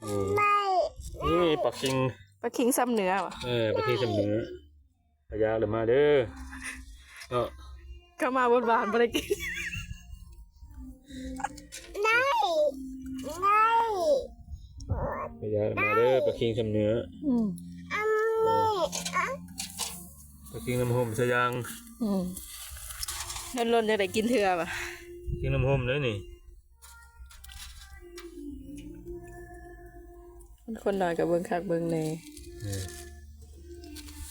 นี่ปักกิ่งซ้ำเนื้อวะปักกิ่งซ้ำเนื้อพยาเลยมาเด้อก็มาบนบานบริกินพยาเลยมาเด้อปักกิ่งซ้ำเนื้อปักกิ่งน้ำหอมสยางล้นจะได้กินเถื่อป่ะปักกิ่งน้ำหอมเลยนี่คนน้อยกับเบิ้งคักเบิ้งใน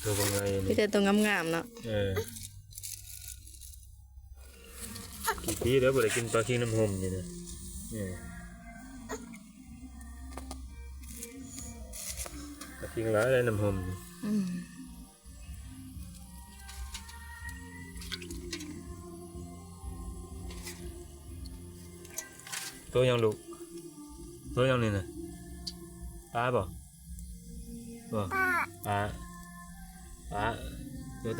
ตัวเป็นไงพี่แต่ตัวงามๆเนาะกี่ปีแล้วบ่ได้กินปลาคิงน้ำหอมนี่นะปลาคิงหลายเลยน้ำหอมตัวยังลูกตัวยังนี่นะปลาบ่ปลาตัวปลาเดี๋ย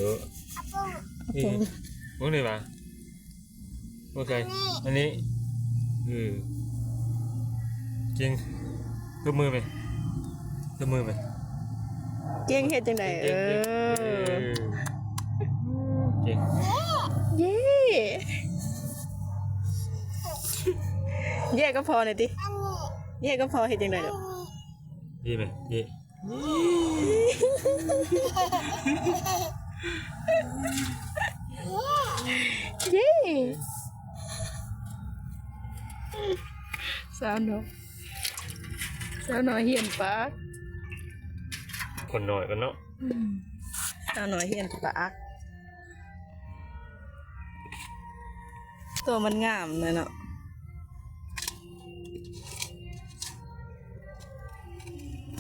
วพวกนี้ปะโอเคอันนี้จริงยกมือไหมเก่งเฮ็ดจังไดเก่งเย่ก็พอหน่อยติเย่ก็พอเฮ็ดจังได๋ดอกดีไหมดีสาวน้อยเฮียนปากคนหน่อยกันเนาะสาวน้อยเฮียนปากตัวมันงามเลยเนาะ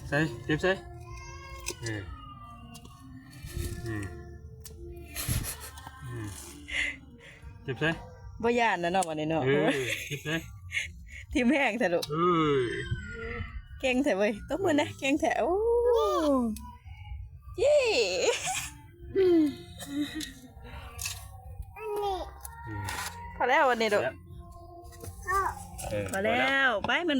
ใส่เก็บใส่เก็บใส่บ่ย่านนะเนาะวันนี้เนาะเก็บใส่ทีมแห้งแท้ลูกเก่งแท้เว้ยตบมือนะเก่งแท้โอ้เย้พอแล้ววันนี้ลูกพอแล้วไปมัน